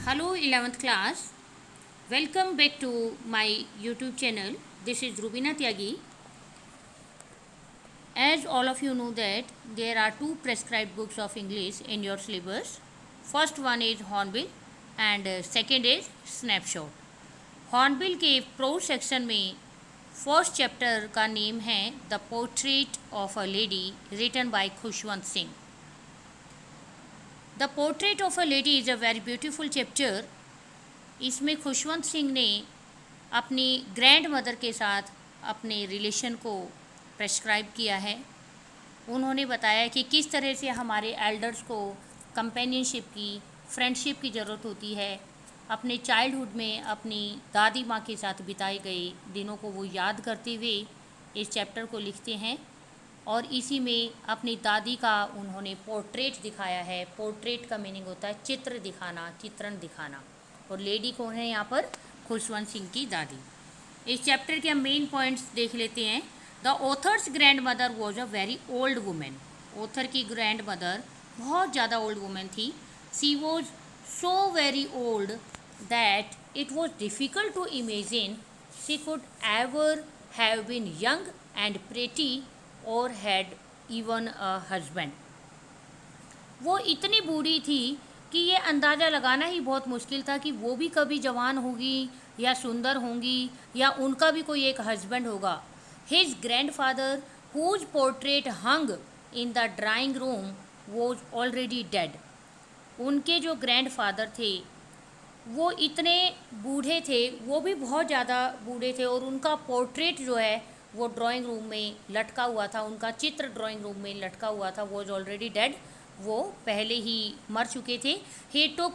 Hello 11th class. Welcome back to my YouTube channel. This is Rubina Tyagi. As all of you know that there are two prescribed books of English in your syllabus. First one is Hornbill and second is Snapshot. Hornbill के prose section में first chapter का name है the portrait of a lady written by Khushwant Singh. The portrait of a lady is a very beautiful chapter. इसमें खुशवंत सिंह ने अपनी grandmother के साथ अपने रिलेशन को प्रेस्क्राइब किया है. उन्होंने बताया कि किस तरह से हमारे एल्डर्स को कंपेनियनशिप की, फ्रेंडशिप की ज़रूरत होती है. अपने चाइल्डहुड में अपनी दादी माँ के साथ बिताए गए दिनों को वो याद करते हुए इस चैप्टर को लिखते हैं और इसी में अपनी दादी का उन्होंने पोर्ट्रेट दिखाया है. पोर्ट्रेट का मीनिंग होता है चित्र दिखाना, चित्रण दिखाना. और लेडी कौन है यहाँ पर? खुशवंत सिंह की दादी. इस चैप्टर के हम मेन पॉइंट्स देख लेते हैं. The author's grand mother was a very old woman. Author की ग्रैंड मदर बहुत ज़्यादा ओल्ड वुमेन थी. She was so very old that it was difficult to imagine she could ever have been young and pretty or had even a husband. वो इतनी बूढ़ी थी कि ये अंदाज़ा लगाना ही बहुत मुश्किल था कि वो भी कभी जवान होगी या सुंदर होंगी या उनका भी कोई एक हस्बैंड होगा. His grandfather whose portrait hung in the drawing room was already dead. उनके जो ग्रैंड फादर थे वो इतने बूढ़े थे, वो भी बहुत ज़्यादा बूढ़े थे और उनका पोर्ट्रेट जो है वो ड्राइंग रूम में लटका हुआ था. उनका चित्र ड्राइंग रूम में लटका हुआ था. Was already dead. वो पहले ही मर चुके थे. He too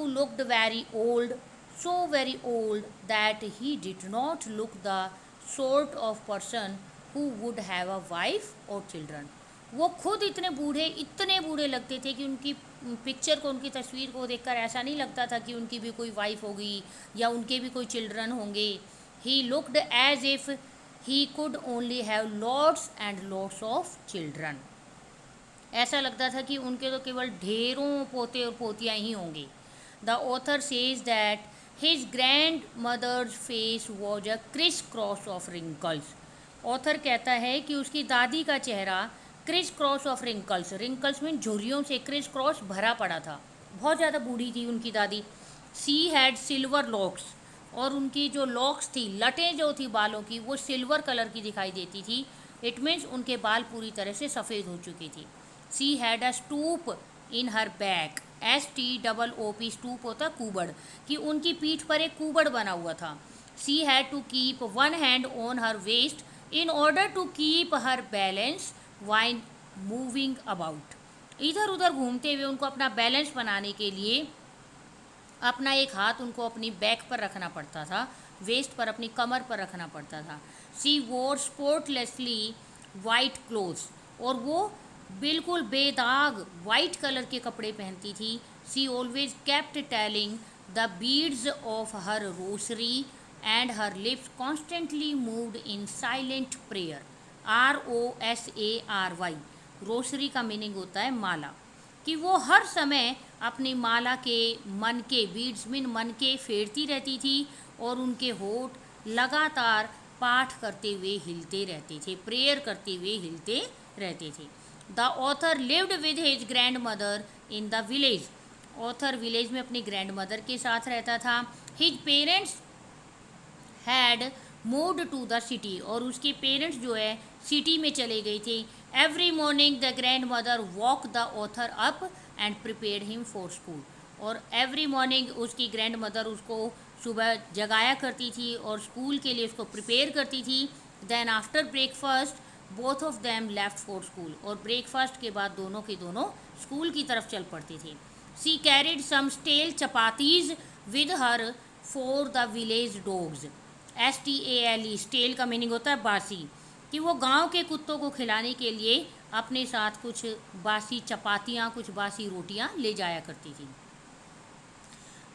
looked very old, so very old that he did not look the sort of person who would have a wife or children. वो खुद इतने बूढ़े लगते थे कि उनकी पिक्चर को, उनकी तस्वीर को देखकर ऐसा नहीं लगता था कि उनकी भी कोई वाइफ होगी या उनके भी कोई चिल्ड्रन होंगे. He looked as if he could only have lots and lots of children. ऐसा लगता था कि उनके तो केवल ढेरों पोते और पोतियाँ ही होंगे. The author says that his grandmother's face was a criss cross of wrinkles. Author कहता है कि उसकी दादी का चेहरा criss cross of wrinkles, wrinkles में झुर्रियों से क्रिस क्रॉस भरा पड़ा था. बहुत ज़्यादा बूढ़ी थी उनकी दादी. She had silver locks. और उनकी जो लॉक्स थी, लटें जो थी बालों की, वो सिल्वर कलर की दिखाई देती थी. इट मीन्स उनके बाल पूरी तरह से सफ़ेद हो चुकी थी. She had a stoop in her back. STOOP, stoop होता कुबड़, कि उनकी पीठ पर एक कुबड़ बना हुआ था. She had to keep one hand on her waist in order to keep her balance while moving about. इधर उधर घूमते हुए उनको अपना बैलेंस बनाने के लिए अपना एक हाथ उनको अपनी बैक पर रखना पड़ता था, वेस्ट पर, अपनी कमर पर रखना पड़ता था. सी वोर स्पोर्टलेसली वाइट क्लोथ्स. और वो बिल्कुल बेदाग वाइट कलर के कपड़े पहनती थी. She always kept telling the beads of her rosary and her lips constantly moved in silent prayer. ROSARY. Rosary का मीनिंग होता है माला. कि वो हर समय अपनी माला के मन के, बीड्स मीन मन के, फेरती रहती थी और उनके होठ लगातार पाठ करते हुए हिलते रहते थे, प्रेयर करते हुए हिलते रहते थे. The author lived with his grand mother in the village. Author village में अपनी ग्रैंड मदर के साथ रहता था. His parents had moved to the city. और उसके पेरेंट्स जो है सिटी में चले गए थे. Every morning the grand mother walk the author up and prepared him for school. और एवरी मॉर्निंग उसकी ग्रैंड मदर उसको सुबह जगाया करती थी और स्कूल के लिए उसको प्रिपेयर करती थी. Then after breakfast both of them left for school. और ब्रेकफास्ट के बाद दोनों के दोनों स्कूल की तरफ चल पड़ते थे. She carried some stale chapatis with her for the village dogs. STALE, stale का मीनिंग होता है बासी. कि वो गांव के कुत्तों को खिलाने के लिए अपने साथ कुछ बासी चपातियाँ, कुछ बासी रोटियाँ ले जाया करती थी.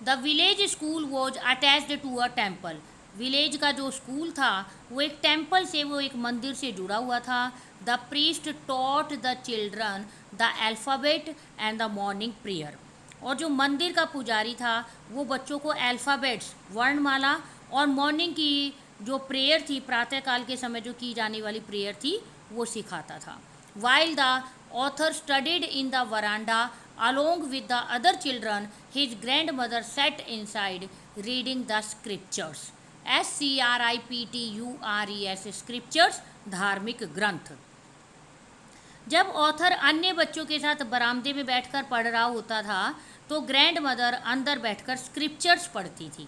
The village school was attached to a temple. Village का जो स्कूल था वो एक टेम्पल से, वो एक मंदिर से जुड़ा हुआ था. The priest taught the children the alphabet and the morning prayer. और जो मंदिर का पुजारी था वो बच्चों को अल्फ़ाबेट्स वर्णमाला और मॉर्निंग की जो प्रेयर थी, प्रातःकाल के समय जो की जाने वाली प्रेयर थी, वो सिखाता था. While the author studied in the veranda along with the other children, his grandmother sat inside reading the scriptures. SCRIPTURES scriptures, धार्मिक ग्रंथ. जब ऑथर अन्य बच्चों के साथ बरामदे में बैठकर पढ़ रहा होता था तो ग्रैंड मदर अंदर बैठकर स्क्रिप्चर्स पढ़ती थी.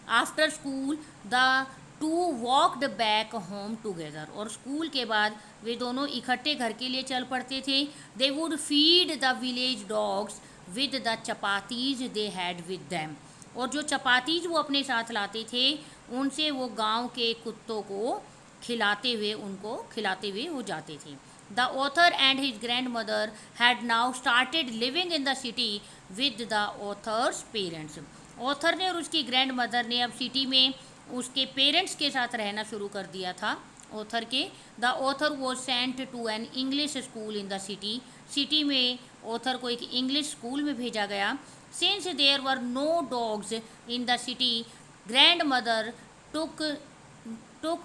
After school the two walked back home together. और स्कूल के बाद वे दोनों इकट्ठे घर के लिए चल पड़ते थे. They would feed the village dogs with the chapatis they had with them. और जो चपातीज वो अपने साथ लाते थे उनसे वो गांव के कुत्तों को खिलाते हुए वो जाते थे. The author and his grandmother had now started living in the city with the author's parents. Author ने और उसकी ग्रैंड मदर ने अब सिटी में उसके पेरेंट्स के साथ रहना शुरू कर दिया था. ऑथर के the author was sent to an English school in the city. City में ऑथर को एक इंग्लिश स्कूल में भेजा गया. Since there were no dogs in the city grandmother took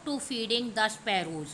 to feeding the sparrows.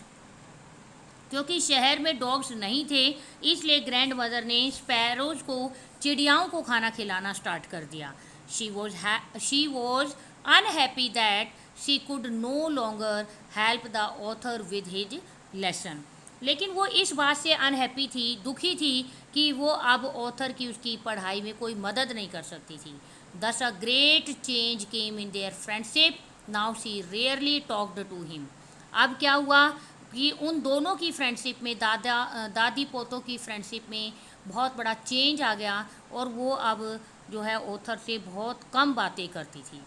क्योंकि शहर में डॉग्स नहीं थे इसलिए ग्रैंड मदर ने स्पैरोज को, चिड़ियाओं को खाना खिलाना स्टार्ट कर दिया. She was unhappy that she could no longer help the author with his lesson. लेकिन वो इस बात से अनहैप्पी थी, दुखी थी कि वो अब ऑथर की उसकी पढ़ाई में कोई मदद नहीं कर सकती थी. Thus a great change came in their friendship. Now she rarely talked to him. अब क्या हुआ कि उन दोनों की फ्रेंडशिप में, दादी पोतों की फ्रेंडशिप में बहुत बड़ा चेंज आ गया और वो अब जो है ऑथर से बहुत कम बातें करती थी.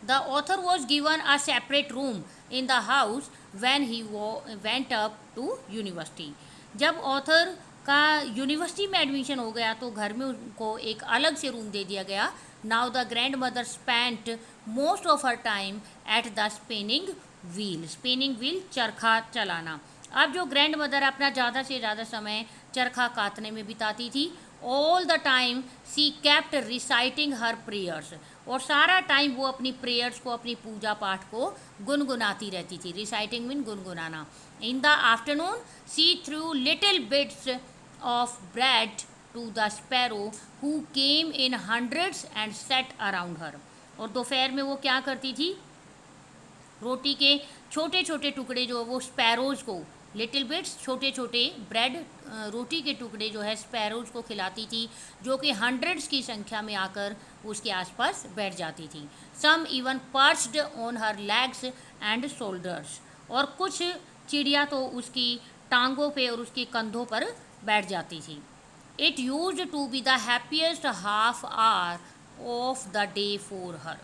The author was given a separate room in the house when he went up to university. जब ऑथर का यूनिवर्सिटी में एडमिशन हो गया तो घर में उनको एक अलग से रूम दे दिया गया. Now the grand mother spent most of her time at the spinning wheel, चरखा चलाना. अब जो ग्रैंड मदर अपना ज़्यादा से ज़्यादा समय चरखा काटने में बिताती थी. All the time she kept reciting her prayers. और सारा टाइम वो अपनी प्रेयर्स को, अपनी पूजा पाठ को गुनगुनाती रहती थी. रिसाइटिंग मीन गुनगुनाना. In the afternoon she threw little bits of bread to the sparrow who came in hundreds and sat around her. और दोपहर में वो क्या करती थी, रोटी के छोटे छोटे टुकड़े जो वो स्पैरोज को, लिटिल बिट्स, छोटे छोटे ब्रेड, रोटी के टुकड़े जो है स्पैरोज को खिलाती थी जो कि हंड्रेड्स की संख्या में आकर उसके आसपास बैठ जाती थी. Some even perched on her legs and shoulders. और कुछ चिड़िया तो उसकी टांगों पे और उसके कंधों पर बैठ जाती थी. It used to be the happiest half hour of the day for her.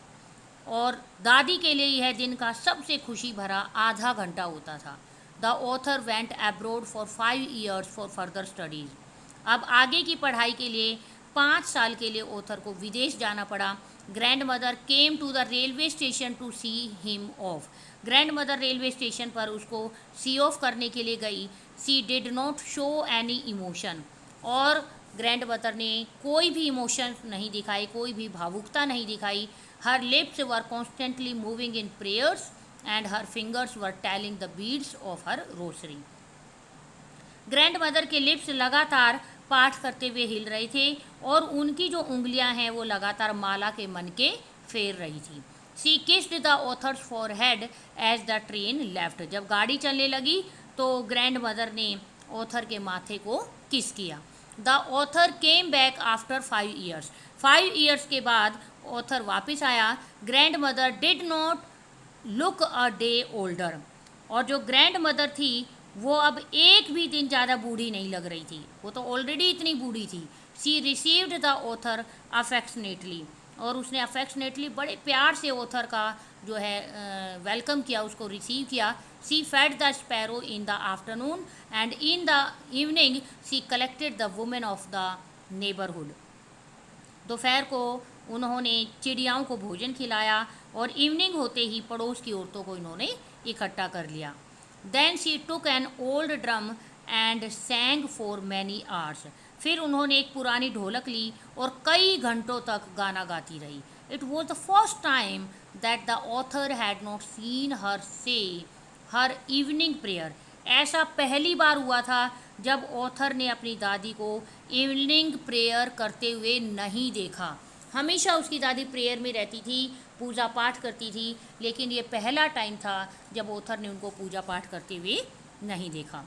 और दादी के लिए यह दिन का सबसे खुशी भरा आधा घंटा होता था. The author went abroad for 5 years for further studies. अब आगे की पढ़ाई के लिए 5 साल के लिए ऑथर को विदेश जाना पड़ा. Grand mother came to the railway station to see him off. Grand mother railway station पर उसको सी ऑफ करने के लिए गई. She did not show any emotion. और ग्रैंड मदर ने कोई भी इमोशन नहीं दिखाई, कोई भी भावुकता नहीं दिखाई. Her lips were constantly moving in prayers and her fingers were telling the beads of her rosary. Grand mother के लिप्स लगातार पाठ करते हुए हिल रहे थे और उनकी जो उंगलियां हैं वो लगातार माला के मन के फेर रही थी. She kissed the author's forehead as the train left. जब गाड़ी चलने लगी तो ग्रैंड मदर ने ऑथर के माथे को किस किया. The author came back after 5 years. 5 years के बाद ऑथर वापस आया. Grand mother did not look a day older. और जो ग्रैंड मदर थी वो अब एक भी दिन ज़्यादा बूढ़ी नहीं लग रही थी, वो तो ऑलरेडी इतनी बूढ़ी थी. सी रिसीव्ड द ऑथर अफेक्शनेटली. और उसने अफेक्शनेटली बड़े प्यार से ऑथर का जो है वेलकम किया, उसको रिसीव किया. She fed the sparrow in the afternoon and in the evening she collected the women of the neighbourhood. दोपहर को उन्होंने चिड़ियाओं को भोजन खिलाया और इवनिंग होते ही पड़ोस की औरतों को इन्होंने इकट्ठा कर लिया. Then she took an old drum and sang for many hours. फिर उन्होंने एक पुरानी ढोलक ली और कई घंटों तक गाना गाती रही. It was the first time that the author had not seen हर से हर इवनिंग प्रेयर. ऐसा पहली बार हुआ था जब ऑथर ने अपनी दादी को इवनिंग प्रेयर करते हुए नहीं देखा. हमेशा उसकी दादी प्रेयर में रहती थी, पूजा पाठ करती थी, लेकिन ये पहला टाइम था जब ऑथर ने उनको पूजा पाठ करते हुए नहीं देखा.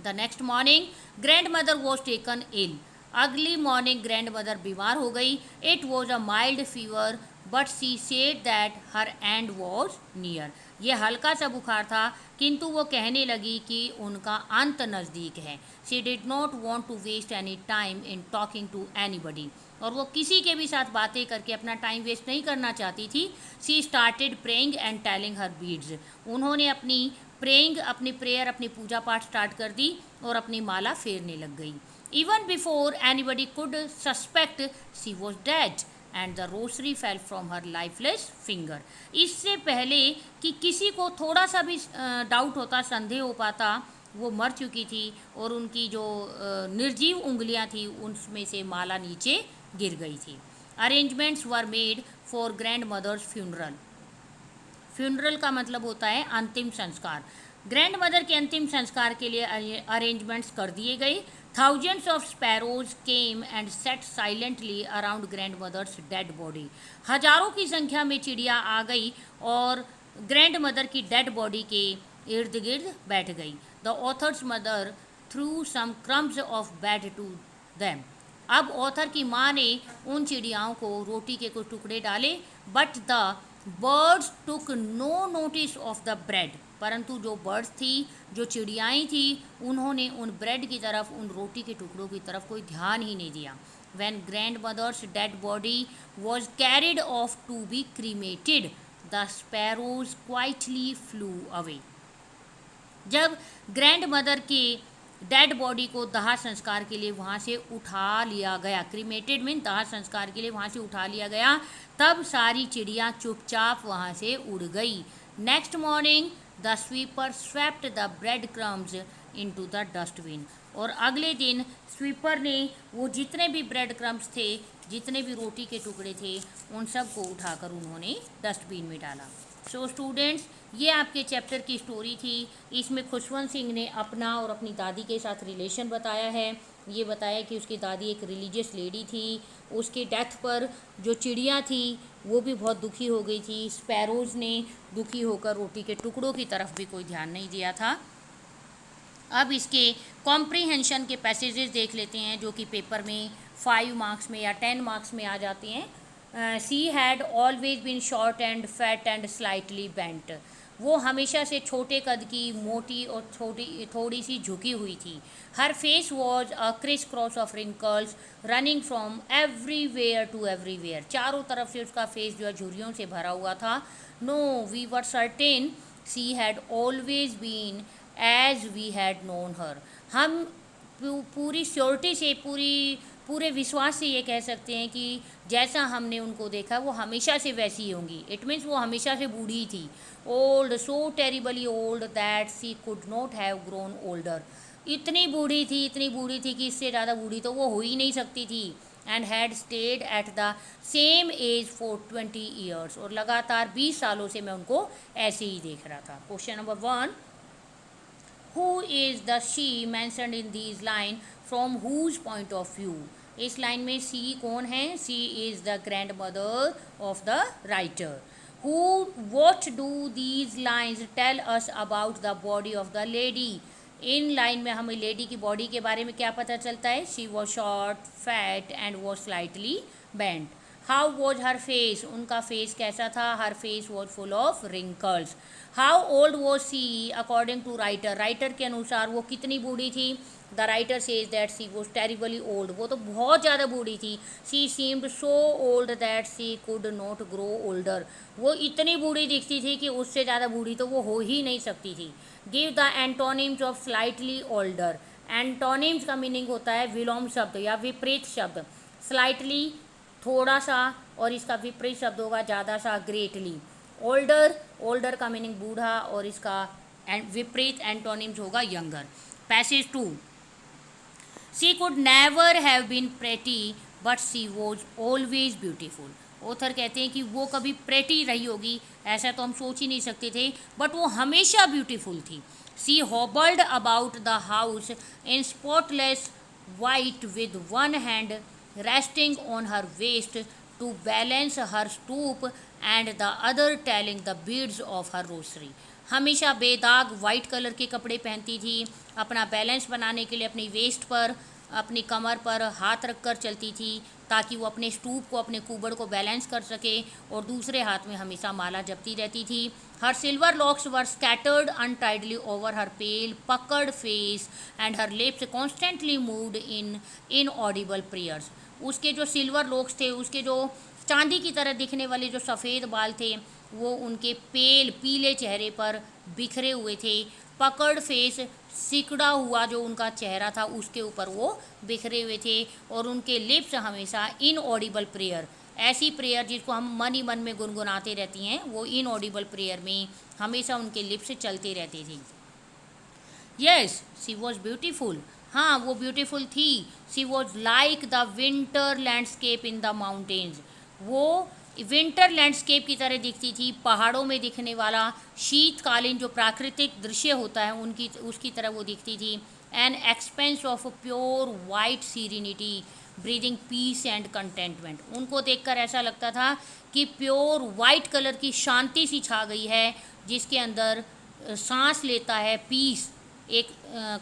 The next morning grand mother was taken ill. अगली मॉर्निंग ग्रैंड मदर बीमार हो गई. It was a mild fever but she said that her end was near. यह हल्का सा बुखार था, किंतु वो कहने लगी कि उनका अंत नज़दीक है. She did not want to waste any time in talking to anybody. और वो किसी के भी साथ बातें करके अपना टाइम वेस्ट नहीं करना चाहती थी. She started praying and telling her beads. उन्होंने अपनी प्रेइंग, अपनी प्रेयर, अपनी पूजा पाठ स्टार्ट कर दी और अपनी माला फेरने लग गई. Even before anybody could suspect she was dead and the Rossari fell from her lifeless finger. इससे पहले कि किसी को थोड़ा सा भी डाउट होता, संदेह हो पाता, वो मर चुकी थी और उनकी जो निर्जीव उंगलियां थी उनमें से माला नीचे गिर गई थी. Arrangements were made for grandmother's funeral. Funeral का मतलब होता है अंतिम संस्कार. ग्रैंड मदर के अंतिम संस्कार के लिए अरेंजमेंट्स कर दिए गए. Thousands of sparrows came and sat silently around grandmother's dead body. हजारों की संख्या में चिड़िया आ गई और ग्रैंड मदर की डेड बॉडी के इर्द गिर्द बैठ गई. The author's mother threw some crumbs of bread to them. अब ऑथर की माँ ने उन चिड़ियाओं को रोटी के कुछ टुकड़े डाले. But the birds took no notice of the bread. परंतु जो बर्ड्स थी, जो चिड़ियाएँ थी, उन्होंने उन ब्रेड की तरफ, उन रोटी के टुकड़ों की तरफ कोई ध्यान ही नहीं दिया. When grandmother's dead body was carried off to be cremated, the sparrows quietly flew away. जब ग्रैंड मदर के डेड बॉडी को दाह संस्कार के लिए वहाँ से उठा लिया गया, क्रीमेटेड मीन दाह संस्कार के लिए वहाँ से उठा लिया गया, तब सारी चिड़िया चुपचाप वहाँ से उड़ गई. Next morning the sweeper swept the bread crumbs into the dustbin. और अगले दिन स्वीपर ने वो जितने भी ब्रेड क्रम्स थे, जितने भी रोटी के टुकड़े थे, उन सब को उठाकर उन्होंने डस्टबिन में डाला. सो स्टूडेंट्स, ये आपके चैप्टर की स्टोरी थी. इसमें खुशवंत सिंह ने अपना और अपनी दादी के साथ रिलेशन बताया है. ये बताया कि उसकी दादी एक रिलीजियस लेडी थी. उसके डेथ पर जो चिड़िया थी वो भी बहुत दुखी हो गई थी. स्पैरोज़ ने दुखी होकर रोटी के टुकड़ों की तरफ भी कोई ध्यान नहीं दिया था. अब इसके कॉम्प्रीहेंशन के पैसेजेस देख लेते हैं जो कि पेपर में 5 मार्क्स में या 10 मार्क्स में आ जाते हैं. She had always been short and fat and slightly bent. वो हमेशा से छोटे कद की, मोटी और थोड़ी सी झुकी हुई थी. Her face was a criss cross of wrinkles running from everywhere to everywhere. चारों तरफ से उसका फेस जो है झुर्रियों से भरा हुआ था. No, we were certain she had always been as we had known her. हम पूरी श्योरिटी से, पूरे विश्वास से ये कह सकते हैं कि जैसा हमने उनको देखा वो हमेशा से वैसी ही होंगी. इट मीन्स वो हमेशा से बूढ़ी थी. Old, so terribly old that she could not have grown older. इतनी बूढ़ी थी कि इससे ज़्यादा बूढ़ी तो वो हो ही नहीं सकती थी. And had stayed at the same age for 20 years. और लगातार 20 सालों से मैं उनको ऐसे ही देख रहा था. Question number 1, who is the she mentioned in these line, from whose point of view. इस लाइन में सी कौन है? She is the grand mother of the writer. Who, what do these lines tell us about the body of the lady. In line में हमें lady की body के बारे में क्या पता चलता है? She was short, fat and was slightly bent. How was her face. उनका फेस कैसा था? Her face was full of wrinkles. How old was she according to writer. Writer के अनुसार वो कितनी बूढ़ी थी? The writer says that she was terribly old. वो तो बहुत ज़्यादा बूढ़ी थी. She seemed so old that she could not grow older. वो इतनी बूढ़ी दिखती थी कि उससे ज़्यादा बूढ़ी तो वो हो ही नहीं सकती थी. Give the antonyms of slightly older. Antonyms का मीनिंग होता है विलोम शब्द या विपरीत शब्द. स्लाइटली थोड़ा सा, और इसका विपरीत शब्द होगा ज़्यादा सा, ग्रेटली. ओल्डर का मीनिंग बूढ़ा और इसका विपरीत एंटोनिम्स होगा younger. Passage 2, she could never have been pretty but she was always beautiful. Author कहते हैं कि वो कभी प्रेटी रही होगी, ऐसा तो हम सोच ही नहीं सकते थे, बट वो हमेशा ब्यूटीफुल थी। She hobbled about the house in spotless white with one hand resting on her waist to balance her stoop and the other telling the beads of her rosary। हमेशा बेदाग वाइट कलर के कपड़े पहनती थी, अपना balance बनाने के लिए अपनी वेस्ट पर, अपनी कमर पर हाथ रख कर चलती थी ताकि वो अपने स्टूप को, अपने कुबड़ को बैलेंस कर सके, और दूसरे हाथ में हमेशा माला जपती रहती थी। हर सिल्वर लॉक्स वर स्कैटर्ड अनटाइडली ओवर हर पेल पकड़ face and her lips constantly moved in inaudible prayers. उसके जो सिल्वर लॉक्स थे, उसके जो चांदी की तरह दिखने वाले जो सफ़ेद बाल थे, वो उनके पेल पीले चेहरे पर बिखरे हुए थे। पकड़ फेस, सिकड़ा हुआ जो उनका चेहरा था उसके ऊपर वो बिखरे हुए थे, और उनके लिप्स हमेशा इनऑडिबल प्रेयर, ऐसी प्रेयर जिसको हम मन ही मन में गुनगुनाते रहती हैं, वो इनऑडिबल प्रेयर में हमेशा उनके लिप्स चलते रहते थे। यस शी वॉज ब्यूटीफुल, हाँ वो ब्यूटीफुल थी। She was like the winter landscape in the mountains, वो विंटर लैंडस्केप की तरह दिखती थी, पहाड़ों में दिखने वाला शीतकालीन जो प्राकृतिक दृश्य होता है उनकी उसकी तरह वो दिखती थी। An expanse of pure white serenity breathing peace and contentment, उनको देखकर ऐसा लगता था कि प्योर वाइट कलर की शांति सी छा गई है, जिसके अंदर सांस लेता है पीस, एक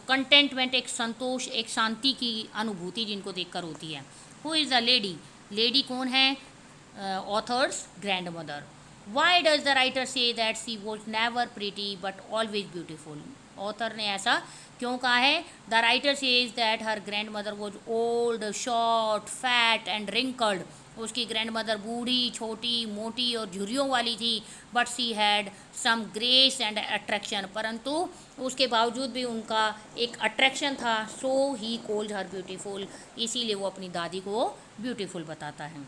कंटेंटमेंट, एक संतोष, एक शांति की अनुभूति जिनको देखकर होती है। Who is the lady, lady कौन है? Author's grand mother. Why does the writer say that she was never pretty but always beautiful, author ने ऐसा क्यों कहा है? The writer says that her grand mother was old short fat and wrinkled, उसकी grandmother बूढ़ी, छोटी, मोटी और झुर्रियों वाली थी। But she had some grace and attraction, परंतु उसके बावजूद भी उनका एक अट्रैक्शन था। सो ही कॉल्ड हर ब्यूटीफुल, इसीलिए वो अपनी दादी को ब्यूटीफुल बताता है।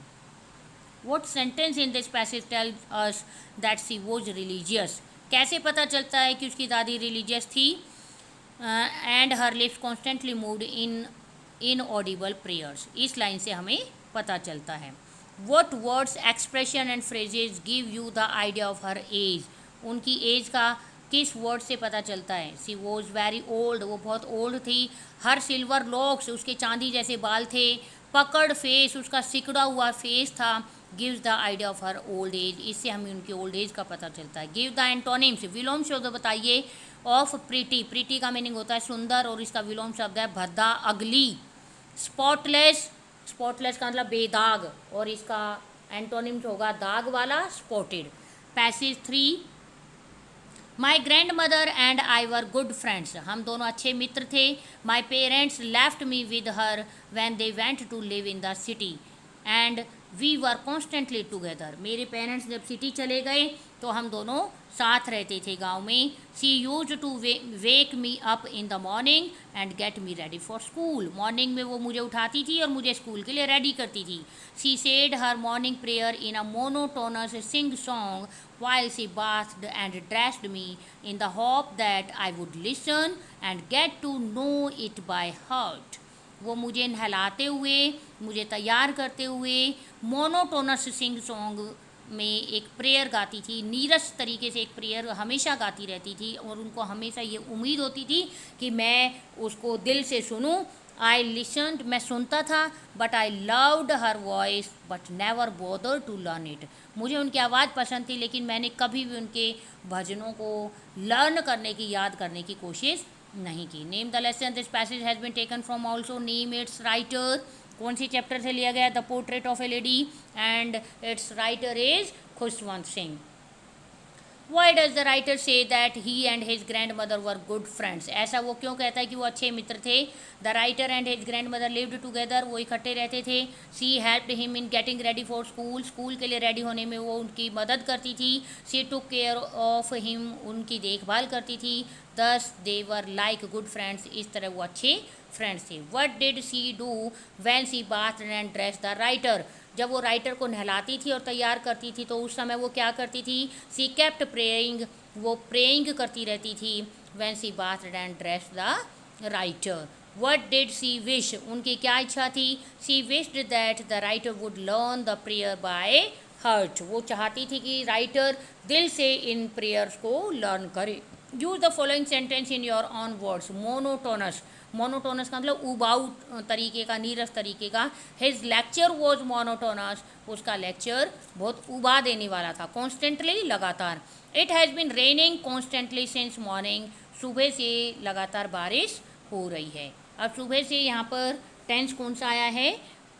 What sentence in this passage tells us that she was religious? कैसे पता चलता है कि उसकी दादी रिलीजियस थी? And her lips constantly moved in inaudible prayers, इस लाइन से हमें पता चलता है। What words, expression and phrases give you the idea of her age? उनकी एज का किस वर्ड से पता चलता है? सी वॉज वेरी ओल्ड, वो बहुत ओल्ड थी। हर सिल्वर लॉक्स, उसके चांदी जैसे बाल थे। पकड़ फेस, उसका सिकड़ा हुआ फेस था। Gives the idea of her old age, इससे हमें उनकी ओल्ड एज का पता चलता है। गिव द एंटोनिम्स, विलोम शब्द बताइए ऑफ प्रीटी, प्रीटी का मीनिंग होता है सुंदर, और इसका विलोम शब्द है भद्दा, अगली। स्पॉटलेस, स्पॉटलेस का मतलब बेदाग, और इसका एंटोनिम्स होगा दाग वाला, spotted. Passage 3, my grand mother and I were good friends, हम दोनों अच्छे मित्र थे। My parents left me with her when they went to live in the city and we were constantly together, मेरे पेरेंट्स जब सिटी चले गए तो हम दोनों साथ रहते थे गांव में। She used to wake me up in the morning and get me ready for school, morning में वो मुझे उठाती थी और मुझे स्कूल के लिए रेडी करती थी। She said her morning prayer in a monotonous sing song while she bathed and dressed me in the hope that I would listen and get to know it by heart। वो मुझे नहलाते हुए, मुझे तैयार करते हुए मोनोटोनस सिंग सॉन्ग में एक प्रेयर गाती थी, नीरस तरीके से एक प्रेयर हमेशा गाती रहती थी, और उनको हमेशा ये उम्मीद होती थी कि मैं उसको दिल से सुनूं। आई लिसनड, मैं सुनता था, but I loved her voice but never bother to learn it, मुझे उनकी आवाज़ पसंद थी लेकिन मैंने कभी भी उनके भजनों को लर्न करने की, याद करने की कोशिश नहीं की। Name the lesson, this passage has been taken from also, name its writer, कौन सी चैप्टर से लिया गया? The portrait of a lady, and its writer is Khushwant Singh. Why does the writer say that he and his grand mother were good friends, ऐसा वो क्यों कहता है कि वो अच्छे मित्र थे? The writer and his grand mother lived together, वो इकट्ठे रहते थे। She helped him in getting ready for school, school के लिए रेडी होने में वो उनकी मदद करती थी। She took care of him, उनकी देखभाल करती थी। Thus they were like good friends, इस तरह वो अच्छे फ्रेंड्स थे। What did she do when she bath and dress the writer, जब वो राइटर को नहलाती थी और तैयार करती थी तो उस समय वो क्या करती थी? सी केप्ट प्रेइंग, वो प्रेइंग करती रहती थी। When she bath and dress the writer, what did she wish, उनकी क्या इच्छा थी? She wished that the writer would learn the prayer by heart, वो चाहती थी कि राइटर दिल से इन प्रेयर्स को लर्न करे। Use the following sentence in your own words. Monotonous, monotonous का मतलब उबाऊ तरीके का, नीरस तरीके का। हिज लेक्चर वॉज मोनोटोनस, उसका लेक्चर बहुत उबा देने वाला था। कॉन्स्टेंटली, लगातार। It has been raining constantly since morning, सुबह से लगातार बारिश हो रही है। अब सुबह से यहाँ पर टेंस कौन सा आया है?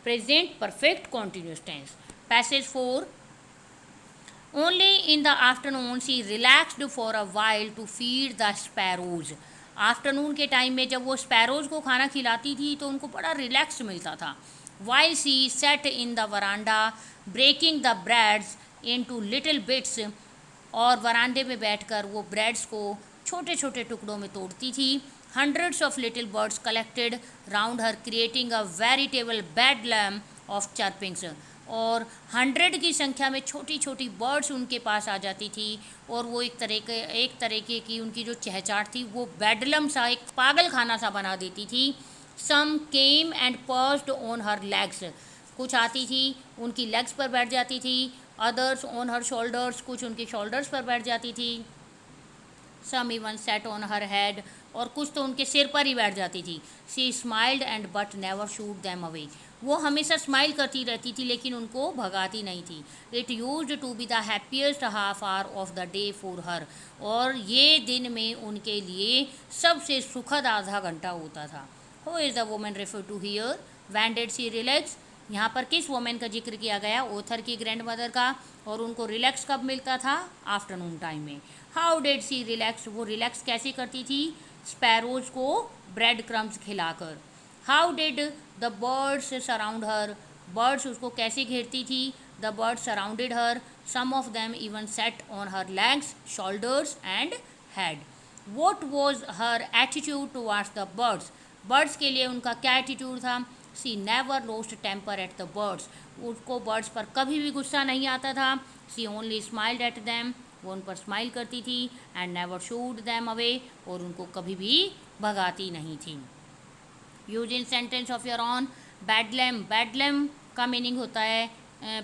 Present perfect continuous tense. Passage 4, only in the afternoon she relaxed for a while to feed the sparrows. Afternoon के टाइम में जब वो स्पैरोज को खाना खिलाती थी तो उनको बड़ा रिलैक्स मिलता था। While she sat in the verandah breaking the breads into little bits, और वरांडे में बैठकर वो ब्रेड्स को छोटे छोटे टुकड़ों में तोड़ती थी। Hundreds of little birds collected round her creating a veritable bedlam of chirpings, और 100 की संख्या में छोटी छोटी बर्ड्स उनके पास आ जाती थी, और वो एक तरीके की उनकी जो चहचहाट थी वो बेडलम सा, एक पागल खाना सा बना देती थी। Some came and perched on her legs, कुछ आती थी उनकी लेग्स पर बैठ जाती थी। अदर्स ऑन हर शोल्डर्स, कुछ उनके शोल्डर्स पर बैठ जाती थी। Some even sat on her head, और कुछ तो उनके सिर पर ही बैठ जाती थी। She smiled and but never shoot them away, वो हमेशा स्माइल करती रहती थी लेकिन उनको भगाती नहीं थी। It used to be the happiest half hour of the day for her, और ये दिन में उनके लिए सबसे सुखद आधा घंटा होता था। Who is the woman refer to here? When did she relax, यहाँ पर किस वुमेन का जिक्र किया गया? ऑथर की ग्रैंड मदर का। और उनको रिलैक्स कब मिलता था? आफ्टरनून टाइम में। हाउ डिड सी रिलैक्स, वो रिलैक्स कैसे करती थी? स्पैरोज को ब्रेड क्रम्स खिलाकर। How did the birds surround her, birds उसको कैसे घेरती थी? The birds surrounded her, some of them even sat on her legs, shoulders and head. What was her attitude towards the birds, birds के लिए उनका क्या attitude था? She never lost temper at the birds, उसको birds पर कभी भी गुस्सा नहीं आता था। She only smiled at them, वो उन पर स्माइल करती थी। And never shooed them away, और उनको कभी भी भगाती नहीं थी। Use in sentence of your own. Bedlam, bedlam का मीनिंग होता है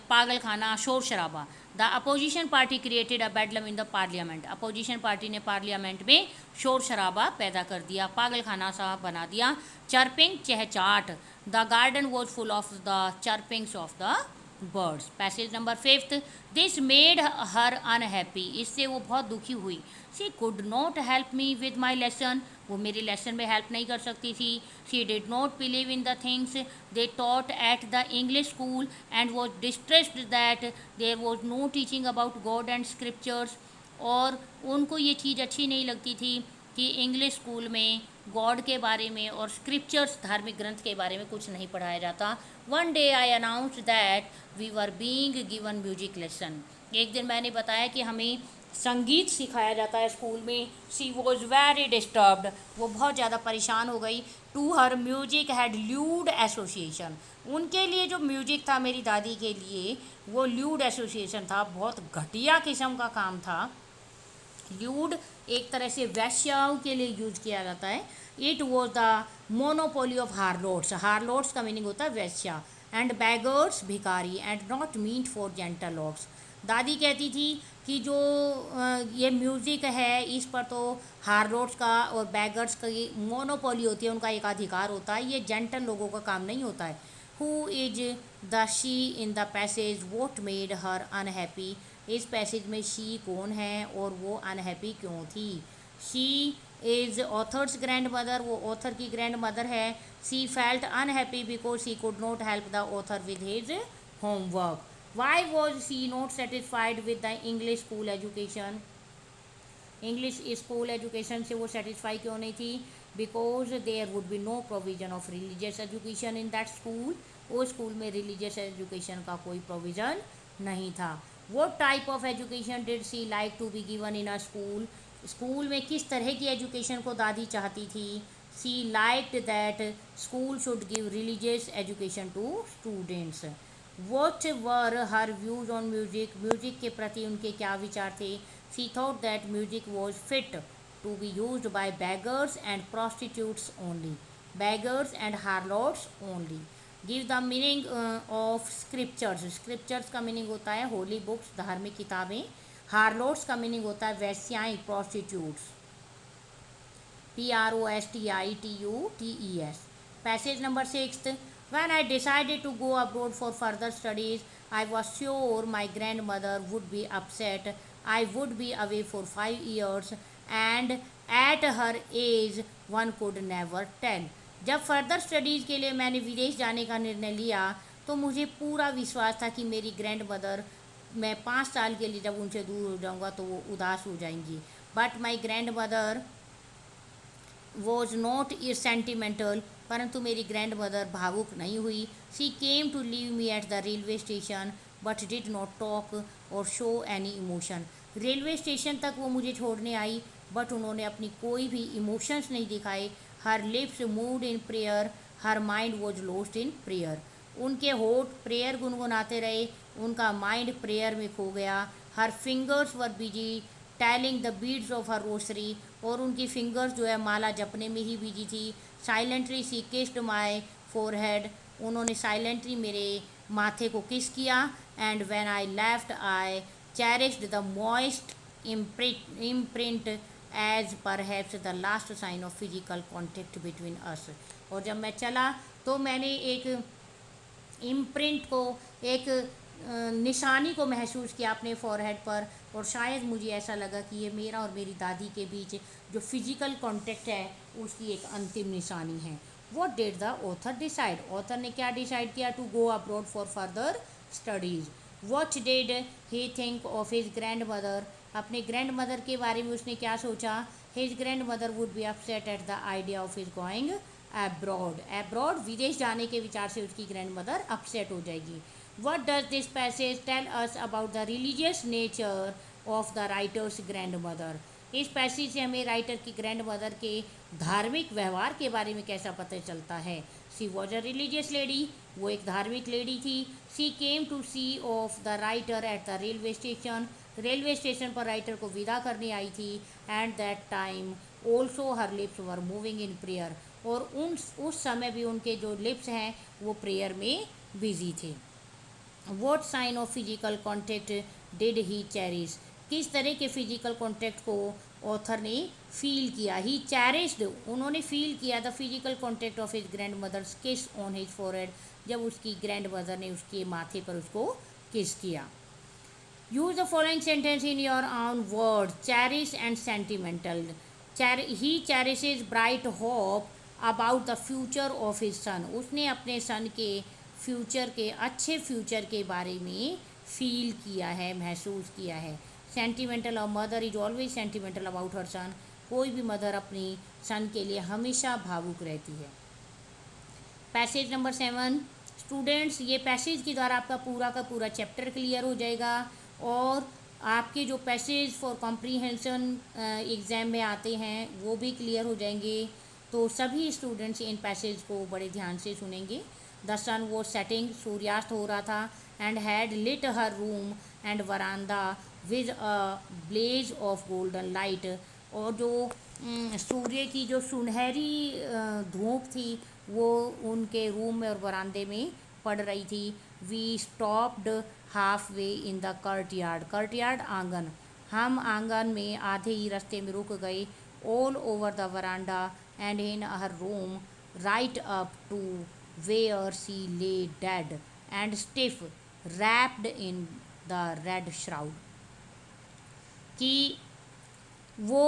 पागल खाना, शोर शराबा। The opposition party created a bedlam in the parliament, opposition party ने पार्लियामेंट में शोर शराबा पैदा कर दिया, पागल खाना सा बना दिया। चर्पिंग, चहचाट। The garden was full of the chirpings of the birds. Passage number 5, this made her unhappy, इससे वो बहुत दुखी हुई। She could not help me with my lesson, वो मेरे लेसन में हेल्प नहीं कर सकती थी। She did not believe in the things they taught at the English school and was distressed that there was no teaching about God and scriptures, और उनको ये चीज़ अच्छी नहीं लगती थी कि इंग्लिश स्कूल में गॉड के बारे में और स्क्रिप्चर्स, धार्मिक ग्रंथ के बारे में कुछ नहीं पढ़ाया जाता। One day I announced that we were being given music lesson, एक दिन मैंने बताया कि हमें संगीत सिखाया जाता है स्कूल में। शी वॉज वेरी डिस्टर्ब्ड, वो बहुत ज़्यादा परेशान हो गई। To her music had lewd association, उनके लिए जो म्यूजिक था मेरी दादी के लिए वो ल्यूड एसोसिएशन था, बहुत घटिया किस्म का काम था। ल्यूड एक तरह से वैश्याओं के लिए यूज किया जाता है। It was the monopoly of harlots, harlots का मीनिंग होता है वैश्या। एंड बैगर्स, भिखारी। And not meant for gentlefolks, दादी कहती थी कि जो ये म्यूज़िक है इस पर तो हारलोट्स का और बैगर्स का ये मोनोपोली होती है, उनका एक अधिकार होता है, ये जेंटल लोगों का काम नहीं होता है। Who is the she in the passage what made her unhappy, इस पैसेज में शी कौन है और वो अनहैप्पी क्यों थी? She is authors grand mother, वो ऑथर की ग्रैंड मदर है। She felt unhappy because she could not help the author with his homework. Why was she not satisfied with the English school education, English school education से वो satisfy क्यों नहीं थी? Because there would be no provision of religious education in that school, वो school में religious education का कोई provision नहीं था। What type of education did she like to be given in a school, school में किस तरह की एजुकेशन को दादी चाहती थी? She liked that school should give religious education to students. What were her views on music, music के प्रति उनके क्या विचार थे? She thought that music was fit to be used by beggars and prostitutes only, beggars and harlots only. Give the meaning of scriptures. Scriptures का meaning होता है holy books, धार्मिक किताबें. हार्लोट्स का मीनिंग होता है वैश्याएं, prostitutes. Prostitutes. Passage number 6. When I decided to go abroad for further studies, I was sure my grandmother would be upset. I would be away for 5 years, and at her age, one could never tell. जब further studies के लिए मैंने विदेश जाने का निर्णय लिया तो मुझे पूरा विश्वास था कि मेरी ग्रैंड मदर, मैं 5 साल के लिए जब उनसे दूर हो जाऊंगा तो वो उदास हो जाएंगी. But my grand mother was not sentimental. परंतु मेरी ग्रैंड मदर भावुक नहीं हुई. She came to leave me at the railway station but did not talk or show any emotion. Railway station तक वो मुझे छोड़ने आई बट उन्होंने अपनी कोई भी इमोशंस नहीं दिखाए. हर lips moved in prayer, her mind was lost in prayer. उनके होठ प्रेयर गुनगुनाते रहे, उनका माइंड प्रेयर में खो गया. Her fingers were busy telling the beads of her rosary. और उनकी फिंगर्स जो है माला जपने में ही बिजी थी. Silently she kissed my forehead. उन्होंने साइलेंटली मेरे माथे को किस किया. And when I left I cherished the moist imprint as perhaps the last sign of physical contact between us. और जब मैं चला तो मैंने एक इम्प्रिंट को, एक निशानी को महसूस किया अपने फॉरहेड पर. और शायद मुझे ऐसा लगा कि ये मेरा और मेरी दादी के बीच जो फिजिकल कांटेक्ट है उसकी एक अंतिम निशानी है. What did the author decide. Author ने क्या डिसाइड किया. To go abroad for further studies. What did he think of his grand mother. अपने ग्रैंड मदर के बारे में उसने क्या सोचा. His grand mother would be upset at the idea of his going abroad. Abroad विदेश जाने के विचार से उसकी ग्रैंड मदर अपसेट हो जाएगी. What does this passage tell us about the religious nature of the writer's grandmother? इस passage से हमें राइटर की ग्रैंड मदर के धार्मिक व्यवहार के बारे में कैसा पता चलता है. She was a religious lady. वो एक धार्मिक लेडी थी. She came to see off the writer at the railway station. Railway station पर राइटर को विदा करने आई थी. And that time also her lips were moving in prayer. और उस समय भी उनके जो लिप्स हैं वो प्रेयर में बिजी थे. What sign of physical contact did he cherish. किस तरह के फिजिकल कॉन्टेक्ट को ऑथर ने फील किया. He cherished. उन्होंने फील किया the physical contact of his grandmother's kiss on his forehead. जब उसकी ग्रैंड मदर ने उसके माथे पर उसको किस किया. Use the following sentence in your own word. Cherish and sentimental. He cherishes bright hope about the future of his son. उसने अपने सन के फ्यूचर के, अच्छे फ्यूचर के बारे में फील किया है, महसूस किया है. सेंटिमेंटल. और mother is always sentimental about her son. कोई भी मदर अपनी सन के लिए हमेशा भावुक रहती है. Passage number 7. स्टूडेंट्स, ये पैसेज के द्वारा आपका पूरा का पूरा चैप्टर क्लियर हो जाएगा और आपके जो पैसेज फॉर कॉम्प्रीहेंशन एग्ज़ाम में आते हैं वो भी क्लियर हो जाएंगे. तो सभी स्टूडेंट्स इन पैसेज को बड़े ध्यान से सुनेंगे. The sun was setting. सूर्यास्त हो रहा था. And had lit her room and verandah with a blaze of golden light. और जो सूर्य की जो सुनहरी धूप थी वो उनके रूम में और वरांदे में पड़ रही थी. We stopped half way in the courtyard. Courtyard आंगन. हम आंगन में आधे ही रास्ते में रुक गए. All over the verandah and in her room right up to where she lay dead and stiff wrapped in the red shroud. कि वो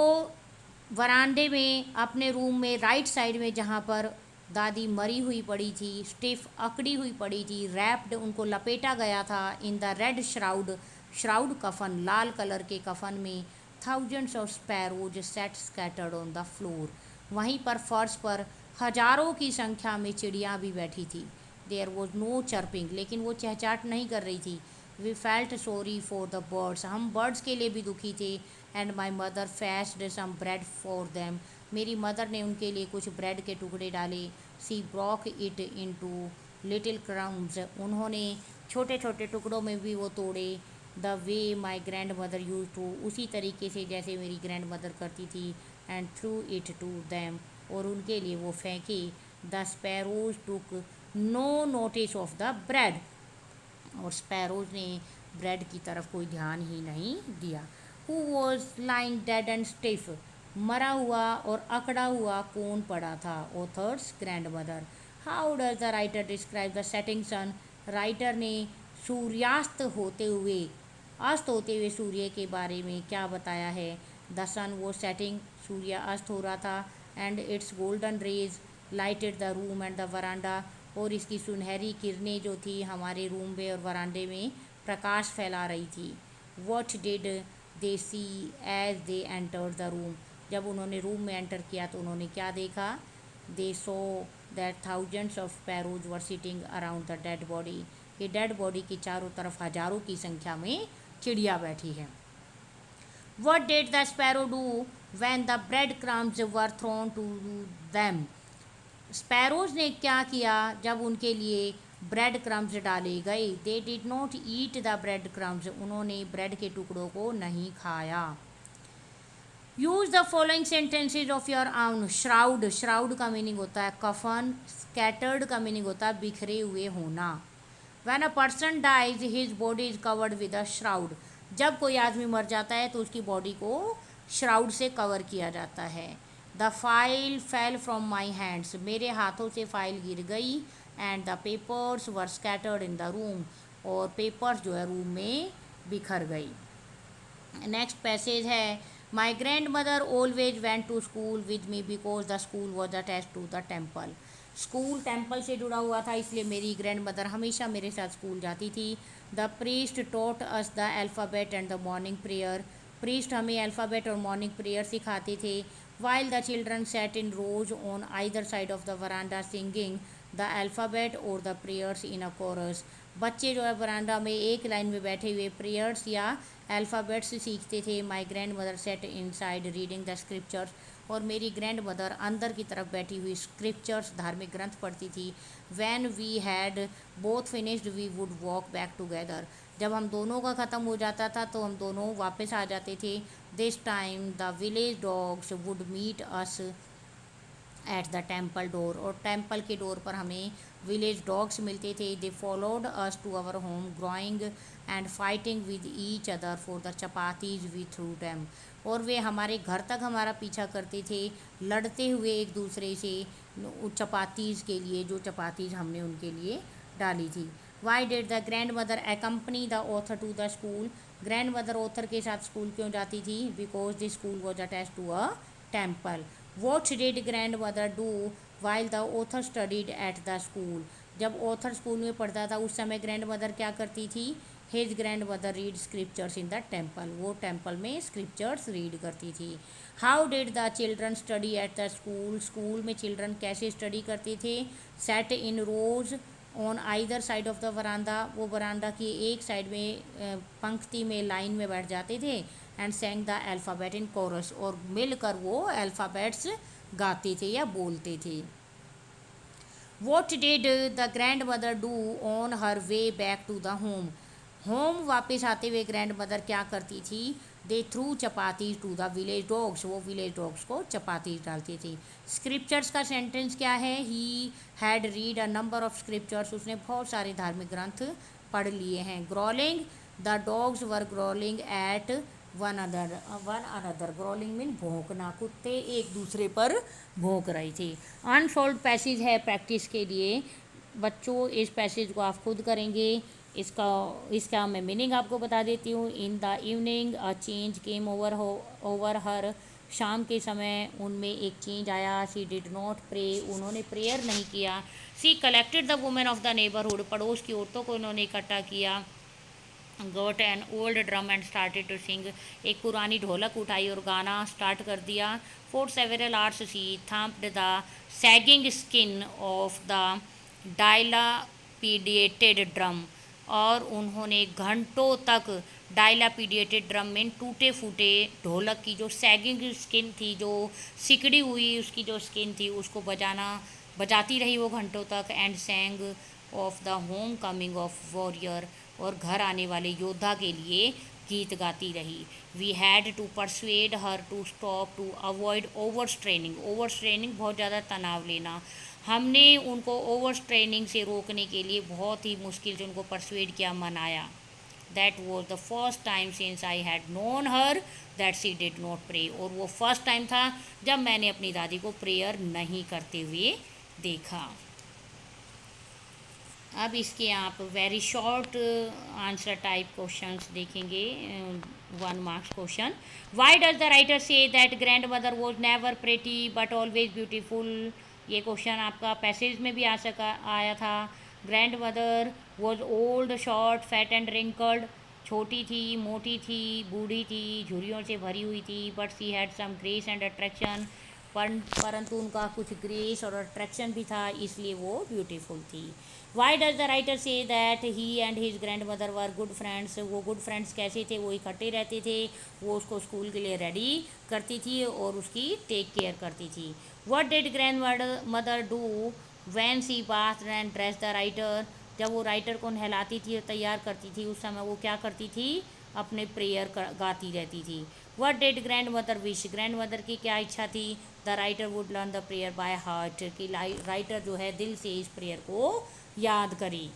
वरांडे में अपने रूम में राइट साइड में जहाँ पर दादी मरी हुई पड़ी थी, स्टिफ अकड़ी हुई पड़ी थी, रैप्ड उनको लपेटा गया था, in the red shroud. Shroud कफन, लाल कलर के कफन में. Thousands of sparrows set scattered on the floor. वहीं पर फर्श पर हजारों की संख्या में चिड़िया भी बैठी थी. There was no chirping. लेकिन वो चहचाट नहीं कर रही थी. We felt sorry for the birds. हम बर्ड्स के लिए भी दुखी थे. And my mother fetched some bread for them. मेरी मदर ने उनके लिए कुछ ब्रेड के टुकड़े डाले. She broke it into little crumbs. उन्होंने छोटे छोटे टुकड़ों में भी वो तोड़े. The way my grand mother used to. उसी तरीके से जैसे मेरी ग्रैंड मदर करती थी. And threw it to them. और उनके लिए वो फेंके. The sparrows took no notice of the bread, और स्पैरोज ने ब्रेड की तरफ कोई ध्यान ही नहीं दिया। Who was lying dead and stiff, मरा हुआ और अकड़ा हुआ कौन पड़ा था? Author's grand mother. How does the writer describe the setting sun, writer ने सूर्यास्त होते हुए, अस्त होते हुए सूर्य के बारे में क्या बताया है? द सन वो सेटिंग, सूर्य अस्त हो रहा था, and its golden rays lighted the room and the verandah, और इसकी सुनहरी किरणें जो थी हमारे रूम में और वरांडे में प्रकाश फैला रही थी। What did they see as they entered the room, जब उन्होंने रूम में एंटर किया तो उन्होंने क्या देखा? They saw that thousands of sparrows were sitting around the dead body, ये डेड बॉडी के चारों तरफ हजारों की संख्या में चिड़िया बैठी है। What did the sparrow do when the bread crumbs were thrown to them, sparrows ने क्या किया जब उनके लिए ब्रेड क्रम्स डाले गए? They did not eat the bread crumbs, उन्होंने ब्रेड के टुकड़ों को नहीं खाया। Use the following sentences of your आउन। श्राउड, श्राउड का मीनिंग होता है कफन। स्कैटर्ड का मीनिंग होता है बिखरे हुए होना। When a person dies his body is covered with a shroud, जब कोई आदमी मर जाता है तो उसकी बॉडी को श्राउड से कवर किया जाता है। The file fell from my hands, मेरे हाथों से फाइल गिर गई। And the papers were scattered in the room, और पेपर्स जो है रूम में बिखर गई। नेक्स्ट पैसेज है, my grand mother always went to school with me because the school was attached to the temple, school temple से जुड़ा हुआ था इसलिए मेरी ग्रैंड मदर हमेशा मेरे साथ स्कूल जाती थी। The priest taught us the alphabet and the morning prayer, priest हमें अल्फ़ाबेट और मॉर्निंग प्रेयर सिखाते थे। While the children sat in rows on either side of the verandah singing the alphabet or the prayers in a chorus, बच्चे जो है वरांडा में एक line में बैठे हुए प्रेयर्स या अल्फ़ाबेट्स सीखते थे। My grand mother said in side reading the scriptures, और मेरी ग्रैंड मदर अंदर की तरफ बैठी हुई स्क्रिप्चर्स धार्मिक ग्रंथ पढ़ती थी। When we had both finished we would walk back together, जब हम दोनों का ख़त्म हो जाता था तो हम दोनों वापस आ जाते थे। This time the village dogs would meet us at the temple door, और टेम्पल के डोर पर हमें विलेज डॉग्स मिलते थे। They followed us to our home growling and fighting with each other for the chapatis we threw them, और वे हमारे घर तक हमारा पीछा करते थे लड़ते हुए एक दूसरे से चपातीज़ के लिए, जो चपातीज़ हमने उनके लिए डाली थी। Why did the grand mother accompany the author to the school, grand mother author के साथ स्कूल क्यों जाती थी? Because the school was attach to a temple. What did grandmother do while the author studied at the school, जब author school में पढ़ता था उस समय ग्रैंड मदर क्या करती थी? His grand mother read scriptures in the temple, वो टेम्पल में स्क्रिप्चर्स रीड करती थी। How did the children study at the school, school में चिल्ड्रन कैसे स्टडी करते थे? Sat in rows on either side of the verandah, वो verandah की एक साइड में पंक्ति में लाइन में बैठ जाते थे। And sang the alphabet in chorus, और मिलकर वो अल्फ़ाबेट्स गाते थे या बोलते थे। What did the grand mother do on her way back to the home, home वापस आते हुए ग्रैंड मदर क्या करती थी? They threw chapati to the village dogs, वो विलेज डॉग्स को चपाती डालती थी। स्क्रिप्चर्स का सेंटेंस क्या है? He had read a number of scriptures, उसने बहुत सारे धार्मिक ग्रंथ पढ़ लिए हैं। Growling, the dogs were growling at one another, growling mean भौंकना, कुत्ते एक दूसरे पर भौंक रही थी। अनसॉल्व पैसेज है प्रैक्टिस के लिए, बच्चों इस पैसेज को आप खुद करेंगे। इसका मैं मीनिंग आपको बता देती हूँ। In the evening a change came over her, शाम के समय उनमें एक चेंज आया। सी डिड नॉट प्रे, उन्होंने प्रेयर नहीं किया। She collected the women of the neighbourhood, पड़ोस की औरतों को उन्होंने इकट्ठा किया। Got an old drum and started to sing, एक पुरानी ढोलक उठाई और गाना स्टार्ट कर दिया। For several hours she thumped the sagging skin of the dilapidated drum, और उन्होंने घंटों तक डायलापीडिएटेड ड्रम में टूटे फूटे ढोलक की जो सैगिंग स्किन थी, जो सिकड़ी हुई उसकी जो स्किन थी, उसको बजाती रही वो घंटों तक। And सैंग of the home coming of warrior, और घर आने वाले योद्धा के लिए गीत गाती रही। We had to persuade her to stop to avoid overstraining, overstraining बहुत ज़्यादा तनाव लेना। हमने उनको ओवर ट्रेनिंग से रोकने के लिए बहुत ही मुश्किल से उनको परsuade किया, मनाया. That was the first time since I had known her that she did not pray. और वो फर्स्ट टाइम था जब मैंने अपनी दादी को प्रेयर नहीं करते हुए देखा. अब इसके आप very short answer type questions देखेंगे. 1 marks question. Y does the writer say that grand mother was never pretty but always beautiful. ये क्वेश्चन आपका पैसेज में भी आया था. Grand mother was old short fat and wrinkled. छोटी थी, मोटी थी, बूढ़ी थी, झुर्रियों से भरी हुई थी. But she had some grace and attraction. परंतु उनका कुछ ग्रेस और अट्रैक्शन भी था, इसलिए वो ब्यूटीफुल थी. Y does the writer say that he and his grand mother were good friends. वो गुड फ्रेंड्स कैसे थे? वो इकट्ठे रहते थे, वो उसको स्कूल के लिए रेडी करती थी और उसकी टेक केयर करती थी. What did grand mother do when she bath and dress the writer. जब वो राइटर को नहलाती थी और तैयार करती थी, उस समय वो क्या करती थी? अपने प्रेयर गाती रहती थी. What did grand mother wish. Grand mother की क्या इच्छा थी? The writer would learn the prayer by heart. कि राइटर जो है दिल से इस प्रेयर को याद करी.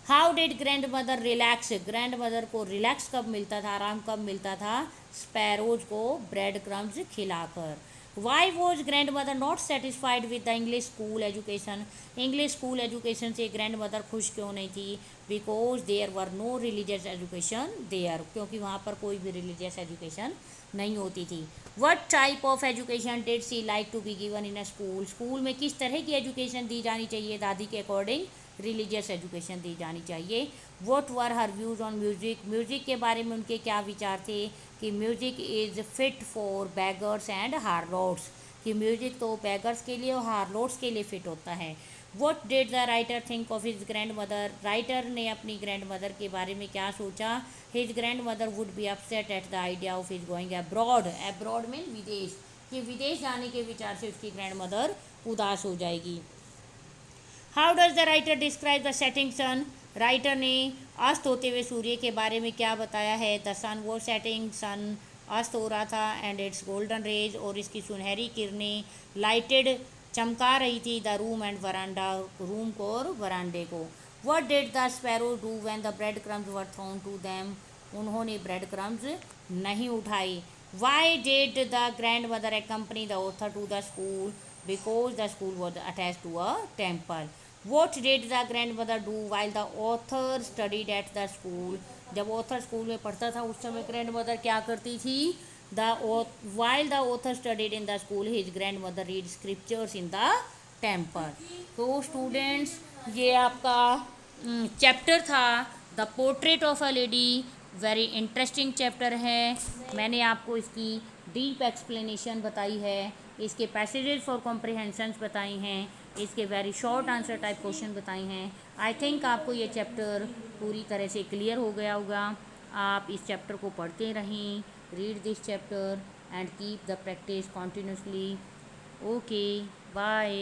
How did grand mother relax. Grand mother को रिलैक्स कब मिलता था, आराम कब मिलता था? स्पैरोज को ब्रेड क्रम्स खिलाकर. Why was grand mother not satisfied with the English school education. English school education से ग्रैंड मदर खुश क्यों नहीं थी? Because there were no religious education there. क्योंकि वहाँ पर कोई भी रिलीजियस एजुकेशन नहीं होती थी. What type of education did she like to be given in a school. School में किस तरह की एजुकेशन दी जानी चाहिए? दादी के अकॉर्डिंग रिलीजियस एजुकेशन दी जानी चाहिए. What were her views on music. Music के बारे में उनके क्या विचार थे? कि music is fit for beggars and harlots. कि म्यूज़िक तो बैगर्स के लिए और हार्लोड्स के लिए फिट होता है. What did the writer think of his grand mother. Writer ने अपनी ग्रैंड मदर के बारे में क्या सोचा? His grand mother would be upset at the idea of his going abroad. Abroad mean विदेश. कि विदेश जाने के विचार से उसकी ग्रैंड मदर उदास हो जाएगी. How does the writer describe the setting sun. Writer ने अस्त होते हुए सूर्य के बारे में क्या बताया है? द सन वो सेटिंग. सन अस्त हो रहा था एंड इट्स गोल्डन रेज. और इसकी सुनहरी किरणें लाइटेड चमका रही थी the room and verandah. Room को और वरांडे को. What did the sparrow do when the bread crumbs were thrown to them. उन्होंने ब्रेड क्रम्स नहीं उठाई. Why did the grand mother accompany the author to the school. Because the school was attach to a temple. What did the grandmother do while the author studied at the school. जब author school में पढ़ता था उस समय grand mother क्या करती थी? While the author studied in the school, his grandmother read scriptures in the temple. तो स्टूडेंट्स, ये आपका चैप्टर था the portrait of a lady. Very interesting chapter है. मैंने आपको इसकी डीप एक्सप्लेनेशन बताई है, इसके पैसेजेस फॉर कॉम्प्रिहेंशंस बताई हैं, इसके very short answer type question बताए हैं. आई थिंक आपको ये चैप्टर पूरी तरह से क्लियर हो गया होगा. आप इस चैप्टर को पढ़ते रहें. Read this chapter and keep the practice continuously. Okay, bye.